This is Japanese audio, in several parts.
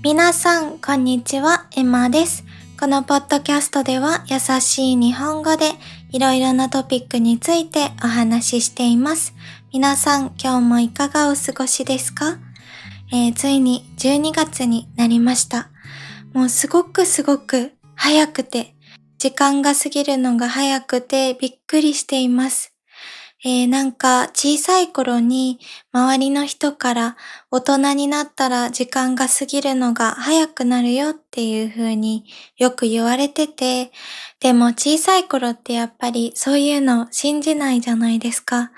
皆さん、こんにちは、エマです。このポッドキャストでは優しい日本語でいろいろなトピックについてお話ししています。皆さん、今日もいかがお過ごしですか？ついに12月になりました。もうすごく早くて、時間が過ぎるのが早くてびっくりしています。なんか小さい頃に周りの人から大人になったら時間が過ぎるのが早くなるよっていう風によく言われてて、でも小さい頃ってやっぱりそういうの信じないじゃないですか。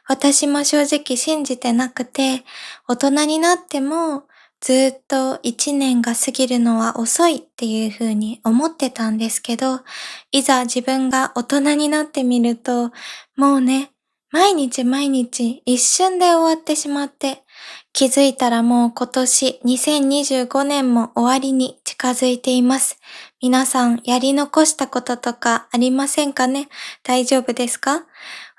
私も正直信じてなくて、大人になってもずっと一年が過ぎるのは遅いっていう風に思ってたんですけど、いざ自分が大人になってみると、もうね、毎日一瞬で終わってしまって、気づいたらもう今年2025年も終わりに近づいています。皆さんやり残したこととかありませんかね？大丈夫ですか？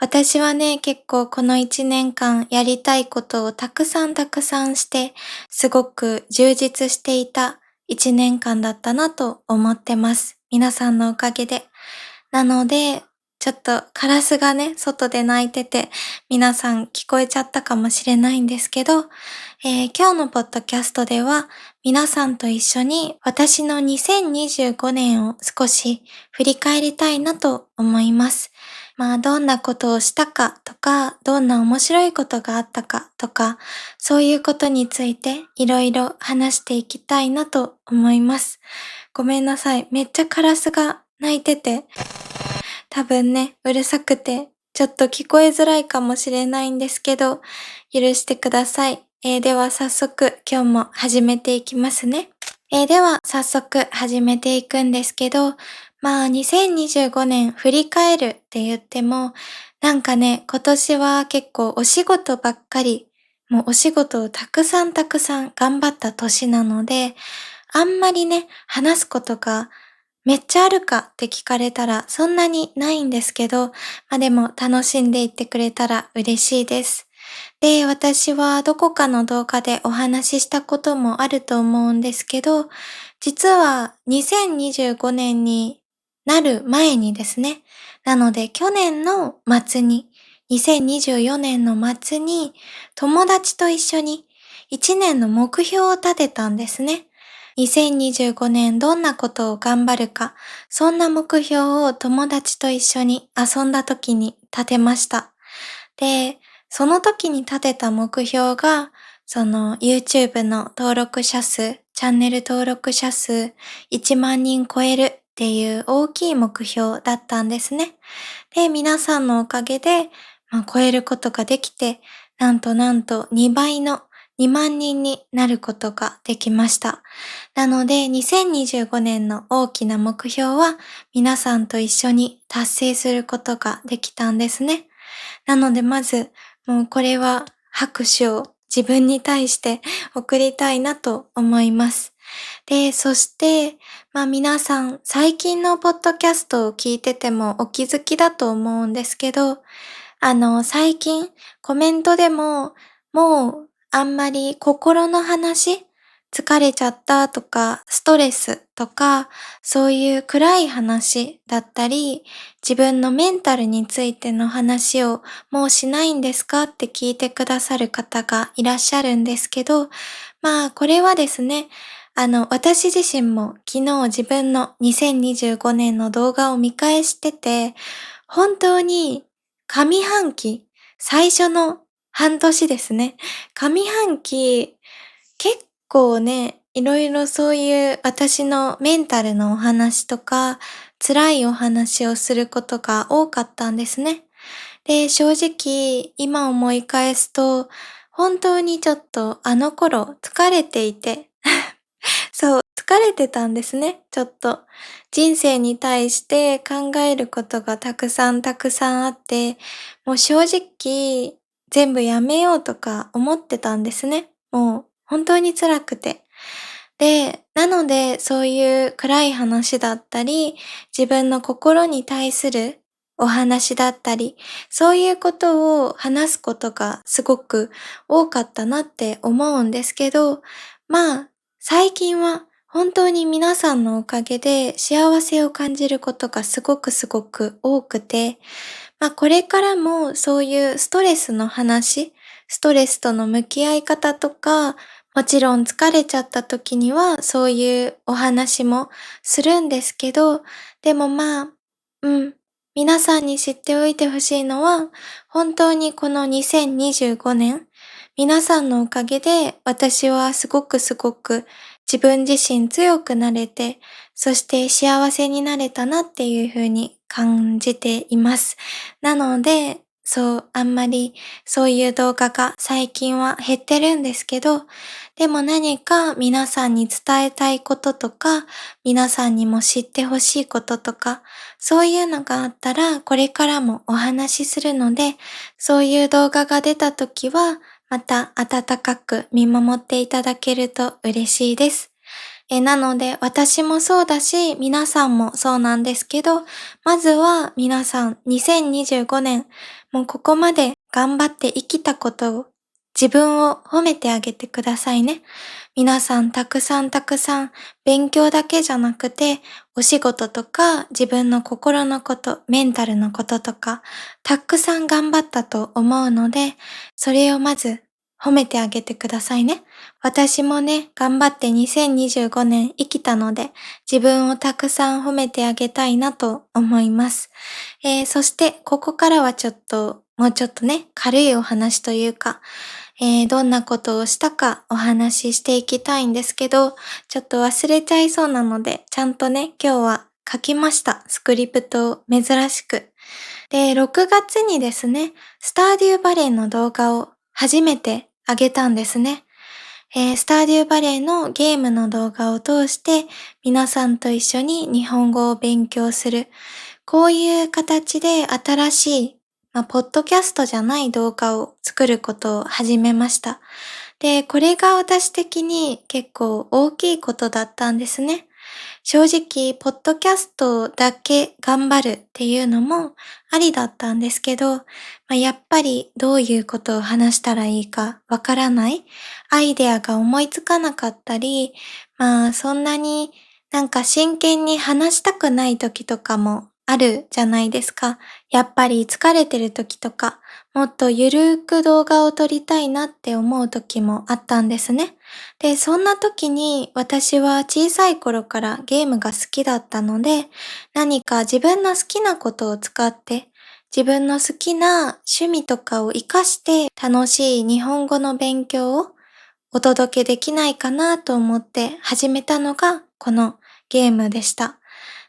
私はね、結構この1年間やりたいことをたくさんして、すごく充実していた1年間だったなと思ってます。皆さんのおかげで。なので、ちょっとカラスがね、外で鳴いてて、皆さん聞こえちゃったかもしれないんですけど、今日のポッドキャストでは、皆さんと一緒に私の2025年を少し振り返りたいなと思います。どんなことをしたかとか、どんな面白いことがあったかとか、そういうことについていろいろ話していきたいなと思います。ごめんなさい。めっちゃカラスが鳴いてて、多分ね、うるさくて、ちょっと聞こえづらいかもしれないんですけど、許してください。では早速今日も始めていきますね。では早速始めていくんですけど、2025年振り返るって言っても、なんかね、今年は結構お仕事ばっかり、もうお仕事をたくさん頑張った年なので、あんまりね、話すことがめっちゃあるかって聞かれたらそんなにないんですけど、でも楽しんでいってくれたら嬉しいです。で、私はどこかの動画でお話ししたこともあると思うんですけど、実は2025年になる前にですね、なので去年の末に、2024年の末に友達と一緒に1年の目標を立てたんですね。2025年どんなことを頑張るか、そんな目標を友達と一緒に遊んだ時に立てました。で、その時に立てた目標が、その YouTube の登録者数、チャンネル登録者数1万人超えるっていう大きい目標だったんですね。で、皆さんのおかげで、超えることができて、なんと2倍の2万人になることができました。なので、2025年の大きな目標は皆さんと一緒に達成することができたんですね。なのでまず、もうこれは拍手を自分に対して送りたいなと思います。で、そして、皆さん最近のポッドキャストを聞いててもお気づきだと思うんですけど、最近コメントでも、もうあんまり心の話、疲れちゃったとか、ストレスとか、そういう暗い話だったり、自分のメンタルについての話をもうしないんですかって聞いてくださる方がいらっしゃるんですけど、これはですね、私自身も昨日自分の2025年の動画を見返してて、本当に上半期、最初の半年ですね。上半期、結構ね、いろいろそういう私のメンタルのお話とか、辛いお話をすることが多かったんですね。で、正直、今思い返すと、本当にちょっとあの頃疲れていて、そう、疲れてたんですね、ちょっと。人生に対して考えることがたくさんあって、もう正直、全部やめようとか思ってたんですね。もう本当に辛くて。で、なのでそういう暗い話だったり、自分の心に対するお話だったり、そういうことを話すことがすごく多かったなって思うんですけど、まあ、最近は本当に皆さんのおかげで幸せを感じることがすごくすごく多くて、これからもそういうストレスの話、ストレスとの向き合い方とか、もちろん疲れちゃった時にはそういうお話もするんですけど、でもうん、皆さんに知っておいてほしいのは、本当にこの2025年、皆さんのおかげで私はすごくすごく自分自身強くなれて、そして幸せになれたなっていう風に感じています。なので、あんまりそういう動画が最近は減ってるんですけど、でも何か皆さんに伝えたいこととか、皆さんにも知ってほしいこととか、そういうのがあったらこれからもお話しするので、そういう動画が出た時は、また温かく見守っていただけると嬉しいです。なので私もそうだし、皆さんもそうなんですけど、まずは皆さん2025年、もうここまで頑張って生きたことを自分を褒めてあげてくださいね。皆さんたくさんたくさん勉強だけじゃなくて、お仕事とか自分の心のこと、メンタルのこととか、たくさん頑張ったと思うので、それをまず褒めてあげてくださいね。私もね、頑張って2025年生きたので、自分をたくさん褒めてあげたいなと思います。そして、ここからはもうちょっとね、軽いお話というか、どんなことをしたかお話ししていきたいんですけど、ちょっと忘れちゃいそうなので、ちゃんとね、今日は書きました。スクリプトを珍しく。で、6月にですね、スターデューバレーの動画を初めて上げたんですね。スターデューバレーのゲームの動画を通して皆さんと一緒に日本語を勉強する。こういう形で新しい、ポッドキャストじゃない動画を作ることを始めました。で、これが私的に結構大きいことだったんですね。正直、ポッドキャストだけ頑張るっていうのもありだったんですけど、やっぱりどういうことを話したらいいかわからない、アイデアが思いつかなかったり、そんなになんか真剣に話したくない時とかもあるじゃないですか。やっぱり疲れてる時とか、もっとゆるーく動画を撮りたいなって思う時もあったんですね。で、そんな時に私は小さい頃からゲームが好きだったので、何か自分の好きなことを使って、自分の好きな趣味とかを活かして楽しい日本語の勉強をお届けできないかなと思って始めたのがこのゲームでした。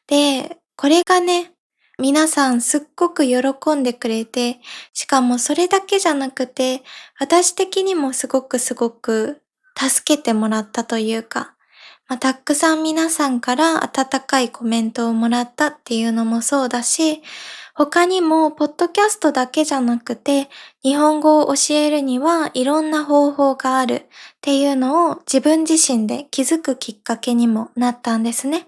で、これがね、皆さんすっごく喜んでくれて、しかもそれだけじゃなくて、私的にもすごくすごく助けてもらったというか、たくさん皆さんから温かいコメントをもらったっていうのもそうだし、他にもポッドキャストだけじゃなくて、日本語を教えるにはいろんな方法があるっていうのを自分自身で気づくきっかけにもなったんですね。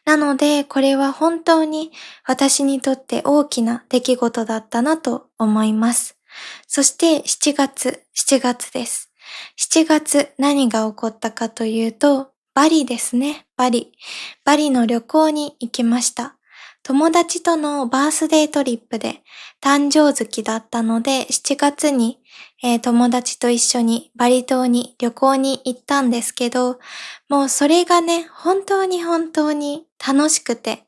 なので、これは本当に私にとって大きな出来事だったなと思います。そして7月です。7月何が起こったかというと、バリですね、バリ。バリの旅行に行きました。友達とのバースデートリップで誕生月だったので7月に、友達と一緒にバリ島に旅行に行ったんですけど、もうそれがね、本当に本当に楽しくて、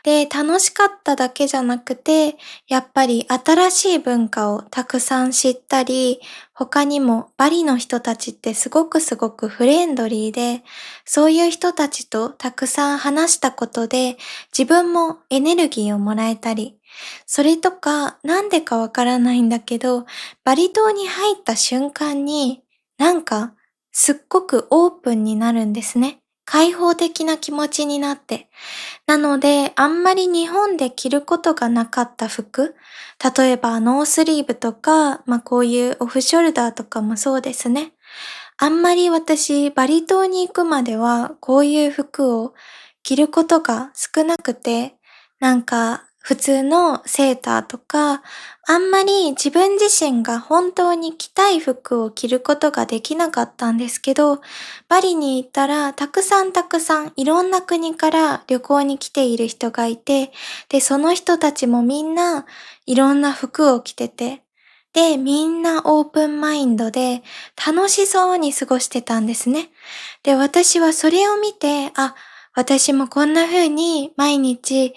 で、楽しかっただけじゃなくて、やっぱり新しい文化をたくさん知ったり、他にもバリの人たちってすごくすごくフレンドリーで、そういう人たちとたくさん話したことで、自分もエネルギーをもらえたり、それとか、なんでかわからないんだけど、バリ島に入った瞬間に、なんか、すっごくオープンになるんですね。開放的な気持ちになって。なので、あんまり日本で着ることがなかった服、例えばノースリーブとか、こういうオフショルダーとかもそうですね。あんまり私、バリ島に行くまでは、こういう服を着ることが少なくて、なんか、普通のセーターとか、あんまり自分自身が本当に着たい服を着ることができなかったんですけど、バリに行ったらたくさんいろんな国から旅行に来ている人がいて、で、その人たちもみんないろんな服を着てて、で、みんなオープンマインドで楽しそうに過ごしてたんですね。で、私はそれを見て、私もこんな風に毎日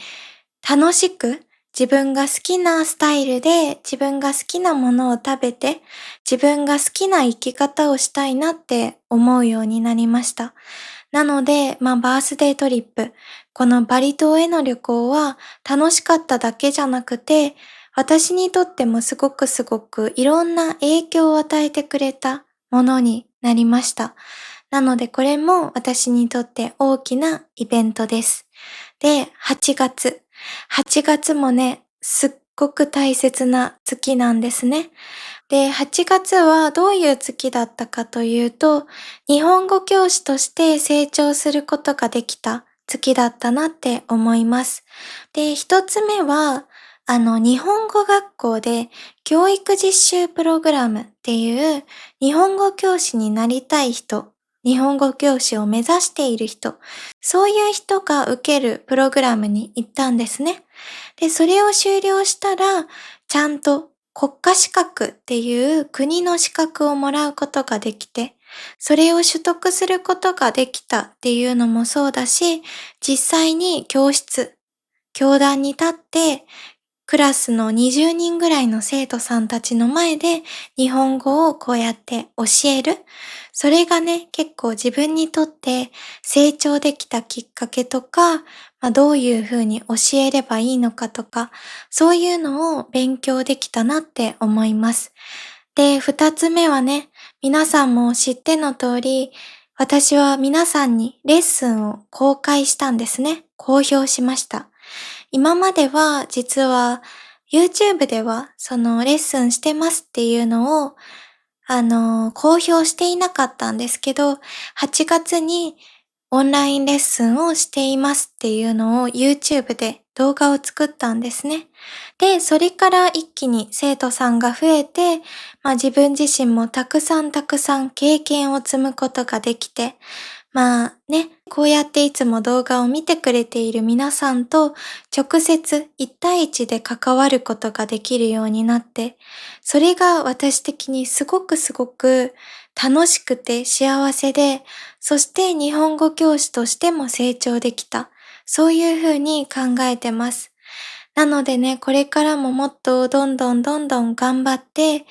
楽しく自分が好きなスタイルで自分が好きなものを食べて自分が好きな生き方をしたいなって思うようになりました。なので、バースデートリップ、このバリ島への旅行は楽しかっただけじゃなくて、私にとってもすごくいろんな影響を与えてくれたものになりました。なのでこれも私にとって大きなイベントです。で、8月。8月もね、すっごく大切な月なんですね。で、8月はどういう月だったかというと、日本語教師として成長することができた月だったなって思います。で、一つ目は、日本語学校で教育実習プログラムっていう日本語教師になりたい人、日本語教師を目指している人、そういう人が受けるプログラムに行ったんですね。で、それを修了したら、ちゃんと国家資格っていう国の資格をもらうことができて、それを取得することができたっていうのもそうだし、実際に教壇に立って、クラスの20人ぐらいの生徒さんたちの前で日本語をこうやって教える。それがね、結構自分にとって成長できたきっかけとか、どういうふうに教えればいいのかとか、そういうのを勉強できたなって思います。で、二つ目はね、皆さんも知っての通り、私は皆さんにレッスンを公開したんですね。公表しました。今までは実は YouTube ではそのレッスンしてますっていうのを公表していなかったんですけど、8月にオンラインレッスンをしていますっていうのを YouTube で動画を作ったんですね。で、それから一気に生徒さんが増えて、自分自身もたくさん経験を積むことができて、こうやっていつも動画を見てくれている皆さんと直接1対1で関わることができるようになって、それが私的にすごく楽しくて幸せで、そして日本語教師としても成長できた。そういうふうに考えてます。なのでね、これからももっとどんどん頑張って、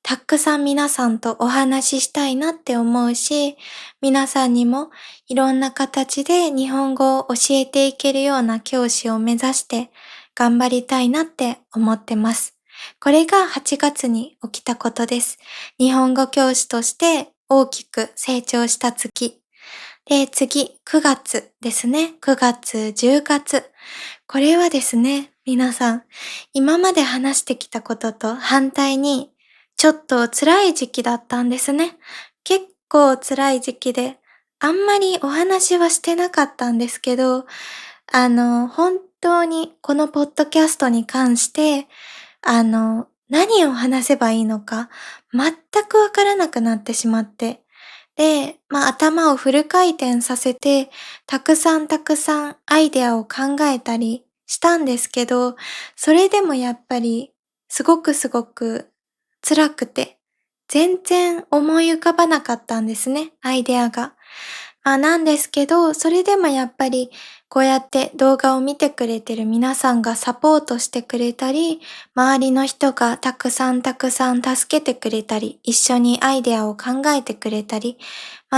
たくさん皆さんとお話ししたいなって思うし、皆さんにもいろんな形で日本語を教えていけるような教師を目指して頑張りたいなって思ってます。これが8月に起きたことです。日本語教師として大きく成長した月。で、次、9月ですね。9月、10月。これはですね、皆さん、今まで話してきたことと反対に、ちょっと辛い時期だったんですね。結構辛い時期で、あんまりお話はしてなかったんですけど、本当にこのポッドキャストに関して、何を話せばいいのか、全くわからなくなってしまって、で、頭をフル回転させて、たくさんアイデアを考えたりしたんですけど、それでもやっぱり、すごく辛くて、全然思い浮かばなかったんですね、アイデアが。なんですけど、それでもやっぱり、こうやって動画を見てくれてる皆さんがサポートしてくれたり、周りの人がたくさん助けてくれたり、一緒にアイデアを考えてくれたり、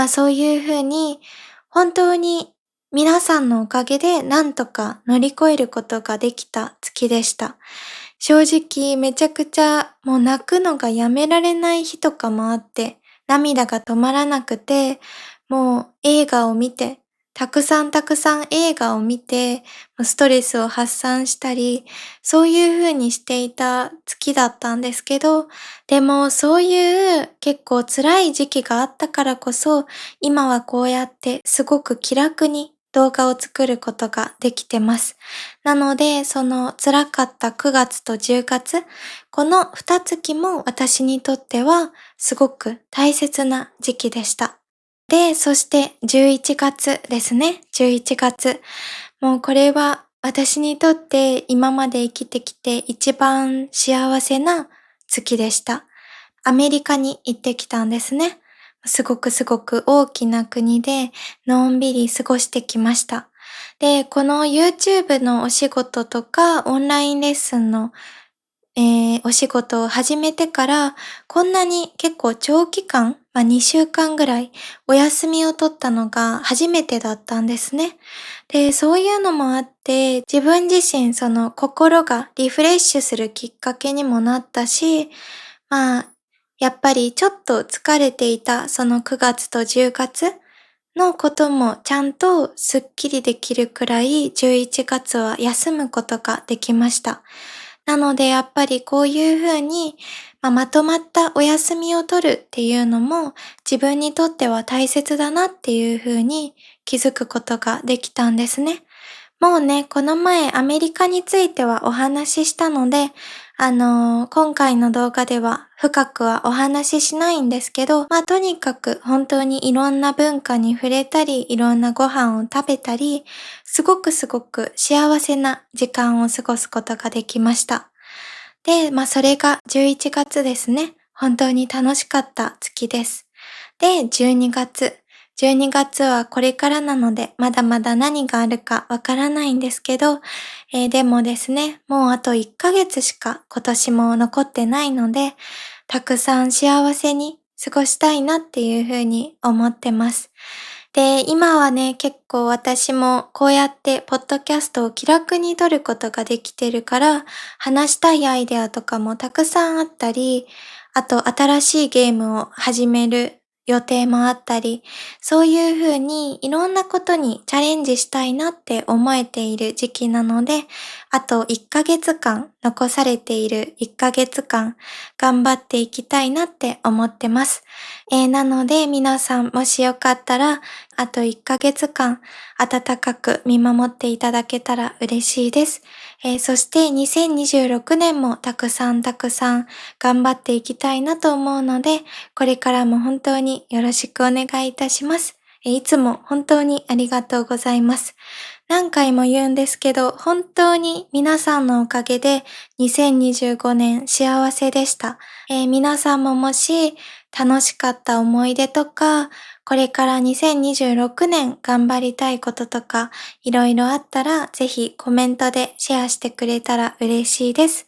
そういうふうに、本当に皆さんのおかげでなんとか乗り越えることができた月でした。正直めちゃくちゃもう泣くのがやめられない日とかもあって、涙が止まらなくて、もう映画を見て、たくさん映画を見て、ストレスを発散したり、そういう風にしていた月だったんですけど、でもそういう結構辛い時期があったからこそ、今はこうやってすごく気楽に動画を作ることができてます。なので、その辛かった9月と10月、この2月も私にとってはすごく大切な時期でした。で、そして11月ですね。11月。もうこれは私にとって今まで生きてきて一番幸せな月でした。アメリカに行ってきたんですね。すごく大きな国でのんびり過ごしてきました。で、この YouTube のお仕事とかオンラインレッスンのお仕事を始めてから、こんなに結構長期間、2週間ぐらいお休みを取ったのが初めてだったんですね。で、そういうのもあって、自分自身その心がリフレッシュするきっかけにもなったし、やっぱりちょっと疲れていたその9月と10月のこともちゃんとスッキリできるくらい11月は休むことができました。なのでやっぱりこういうふうに、まとまったお休みを取るっていうのも自分にとっては大切だなっていうふうに気づくことができたんですね。もうね、この前アメリカについてはお話ししたので、今回の動画では深くはお話ししないんですけど、とにかく本当にいろんな文化に触れたり、いろんなご飯を食べたり、すごく幸せな時間を過ごすことができました。で、それが11月ですね。本当に楽しかった月です。で、12月。12月はこれからなので、まだまだ何があるかわからないんですけど、でもですね、もうあと1ヶ月しか今年も残ってないので、たくさん幸せに過ごしたいなっていうふうに思ってます。で、今はね、結構私もこうやってポッドキャストを気楽に撮ることができてるから、話したいアイデアとかもたくさんあったり、あと新しいゲームを始める予定もあったり、そういう風にいろんなことにチャレンジしたいなって思えている時期なので、あと1ヶ月間、残されている1ヶ月間、頑張っていきたいなって思ってます。なので皆さんもしよかったら、あと1ヶ月間、温かく見守っていただけたら嬉しいです。そして2026年もたくさん頑張っていきたいなと思うので、これからも本当によろしくお願いいたします。いつも本当にありがとうございます。何回も言うんですけど、本当に皆さんのおかげで2025年幸せでした。皆さんももし楽しかった思い出とか、これから2026年頑張りたいこととか、いろいろあったら、ぜひコメントでシェアしてくれたら嬉しいです。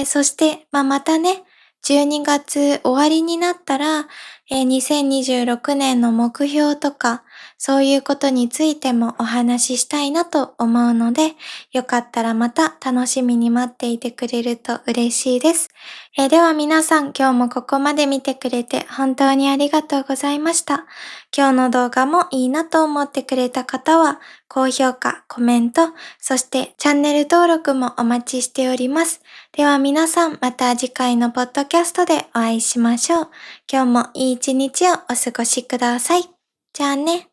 そして、またね、12月終わりになったら、2026年の目標とか、そういうことについてもお話ししたいなと思うので、よかったらまた楽しみに待っていてくれると嬉しいです。では皆さん、今日もここまで見てくれて本当にありがとうございました。今日の動画もいいなと思ってくれた方は、高評価、コメント、そしてチャンネル登録もお待ちしております。では皆さん、また次回のポッドキャストでお会いしましょう。今日もいい一日をお過ごしください。じゃあね。